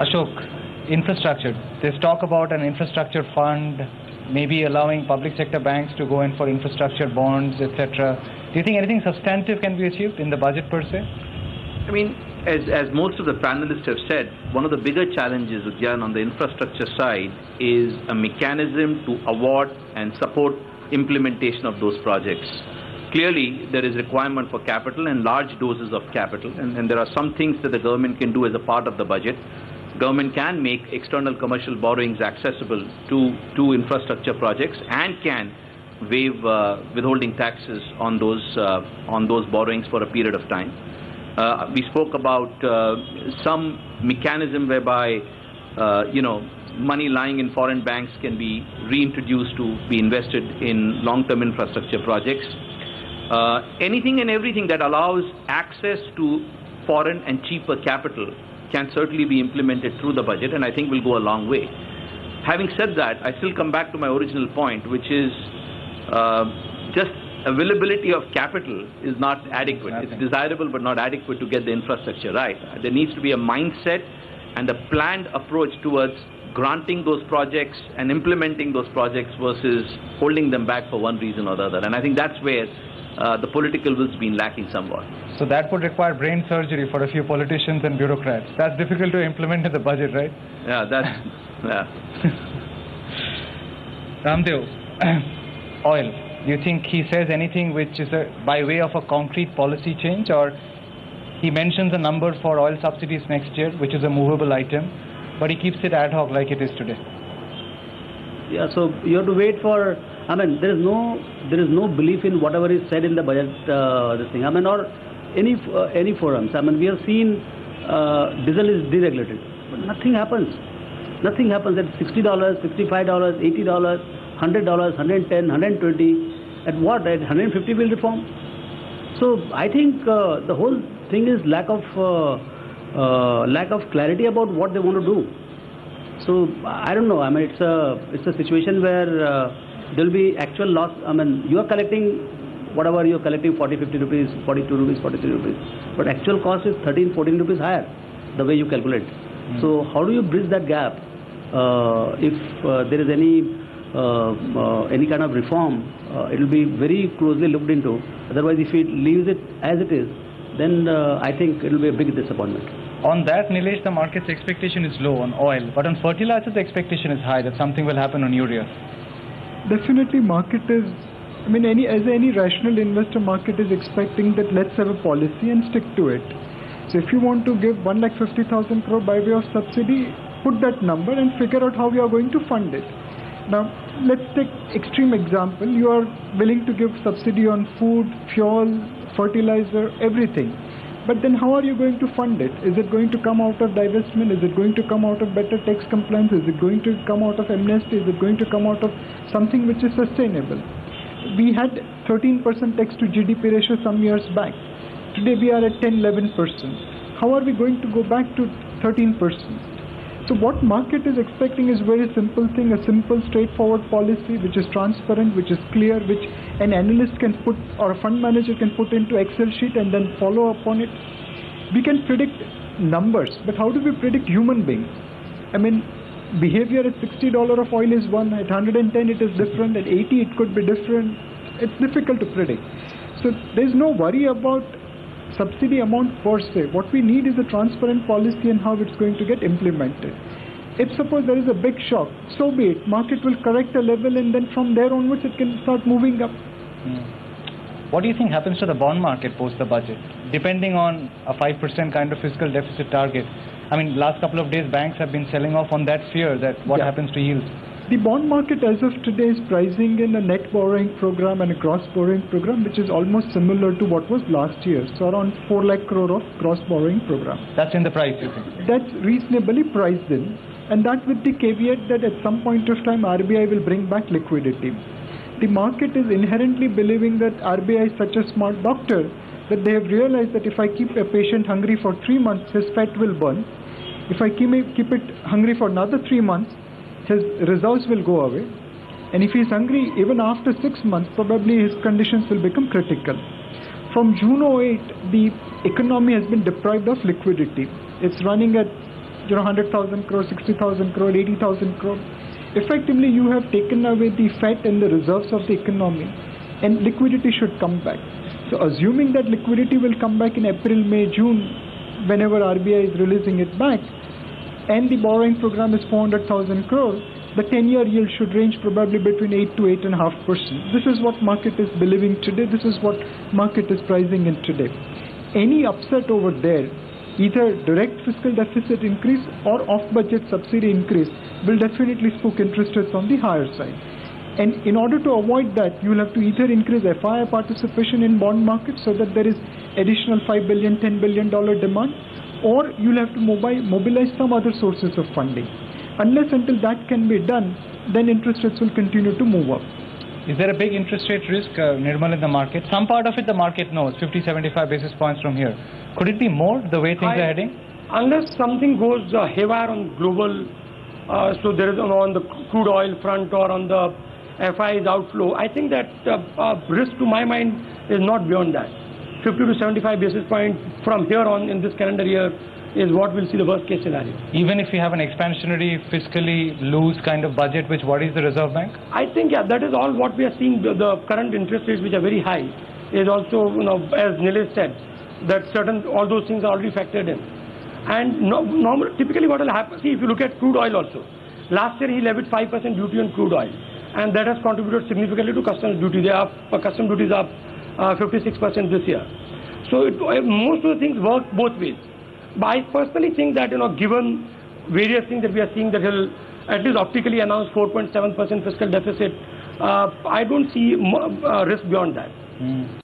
Ashok, infrastructure. There's talk about an infrastructure fund, maybe allowing public sector banks to go in for infrastructure bonds, etc. Do you think anything substantive can be achieved in the budget per se? I mean, as most of the panelists have said, one of the bigger challenges, Udyan, on the infrastructure side is a mechanism to award and support implementation of those projects. Clearly, there is requirement for capital and large doses of capital, and there are some things that the government can do as a part of the budget. Government can make external commercial borrowings accessible to infrastructure projects and can waive withholding taxes on those borrowings for a period of time. We spoke about some mechanism whereby money lying in foreign banks can be reintroduced to be invested in long-term infrastructure projects. Anything and everything that allows access to foreign and cheaper capital can certainly be implemented through the budget, and I think will go a long way. Having said that, I still come back to my original point, which is just availability of capital is not adequate. It's desirable but not adequate to get the infrastructure right. There needs to be a mindset and a planned approach towards granting those projects and implementing those projects versus holding them back for one reason or the other. And I think that's where the political will's been lacking somewhat. So that would require brain surgery for a few politicians and bureaucrats. That's difficult to implement in the budget, right? Yeah, that's... yeah. Raamdeo, oil. Do you think he says anything which is by way of a concrete policy change, or he mentions a number for oil subsidies next year, which is a movable item, but he keeps it ad hoc like it is today? Yeah, so you have to wait for, I mean, there is no belief in whatever is said in the budget, this thing, I mean, or any forums. I mean, we have seen diesel is deregulated, but nothing happens. Nothing happens at $60, $65, $80, $100, $110, $120. At what? At 150 will reform? So I think the whole thing is lack of clarity about what they want to do. So I don't know. I mean, it's a situation where there will be actual loss. I mean, you are collecting whatever you are collecting, 40, 50 rupees, 42 rupees, 43 rupees, but actual cost is 13, 14 rupees higher, the way you calculate. So how do you bridge that gap? If there is any kind of reform, it will be very closely looked into. Otherwise, if it leaves it as it is, then I think it will be a big disappointment. On that, Nilesh, the market's expectation is low on oil, but on fertilizers, the expectation is high that something will happen on urea. Definitely, market is, I mean, as any rational investor, market is expecting that let's have a policy and stick to it. So if you want to give 1,50,000 crore by way of subsidy, put that number and figure out how we are going to fund it. Now, let's take extreme example. You are willing to give subsidy on food, fuel, fertilizer, everything. But then how are you going to fund it? Is it going to come out of divestment? Is it going to come out of better tax compliance? Is it going to come out of amnesty? Is it going to come out of something which is sustainable? We had 13% tax to GDP ratio some years back. Today we are at 10-11%. How are we going to go back to 13%? So what market is expecting is very simple thing, a simple straightforward policy which is transparent, which is clear, which an analyst can put or a fund manager can put into Excel sheet and then follow up on it. We can predict numbers, but how do we predict human beings? I mean, behavior at $60 of oil is one, at 110 it is different, at 80 it could be different. It's difficult to predict. So there's no worry about subsidy amount per se. What we need is a transparent policy and how it's going to get implemented. If suppose there is a big shock, so be it. Market will correct a level and then from there onwards it can start moving up. What do you think happens to the bond market post the budget? Depending on a 5% kind of fiscal deficit target. I mean, last couple of days banks have been selling off on that fear that what happens to yields. The bond market as of today is pricing in a net borrowing program and a gross borrowing program which is almost similar to what was last year. So around 4 lakh crore of gross borrowing program. That's in the price, you think? That's reasonably priced in. And that with the caveat that at some point of time RBI will bring back liquidity. The market is inherently believing that RBI is such a smart doctor that they have realized that if I keep a patient hungry for 3 months, his fat will burn. If I keep it hungry for another 3 months, his results will go away. And if he is hungry even after 6 months, probably his conditions will become critical. From June 08, the economy has been deprived of liquidity. It's running at 100,000 crore, 60,000 crore, 80,000 crore. Effectively, you have taken away the fat and the reserves of the economy, and liquidity should come back. So assuming that liquidity will come back in April, May, June, whenever RBI is releasing it back, and the borrowing program is 400,000 crore, the 10-year yield should range probably between 8 to 8.5%. This is what market is believing today. This is what market is pricing in today. Any upset over there, either direct fiscal deficit increase or off-budget subsidy increase, will definitely spook interest rates on the higher side. And in order to avoid that, you will have to either increase FII participation in bond market so that there is additional $5 billion, $10 billion demand, or you will have to mobilize some other sources of funding. Unless until that can be done, then interest rates will continue to move up. Is there a big interest rate risk, Nirmal, in the market? Some part of it the market knows, 50, 75 basis points from here. Could it be more the way things are heading? Unless something goes haywire on global, so there is on the crude oil front or on the FI's outflow, I think that risk to my mind is not beyond that. 50 to 75 basis points from here on in this calendar year is what we'll see the worst case scenario. Even if we have an expansionary, fiscally loose kind of budget which worries the Reserve Bank? I think, yeah, that is all what we are seeing. The current interest rates which are very high is also, as Nilesh said, that all those things are already factored in. And typically what will happen, see, if you look at crude oil also, last year he levied 5% duty on crude oil, and that has contributed significantly to customs duty. Customs duty is up 56% this year. So most of the things work both ways. But I personally think that, given various things that we are seeing, that he'll at least optically announce 4.7% fiscal deficit, I don't see risk beyond that.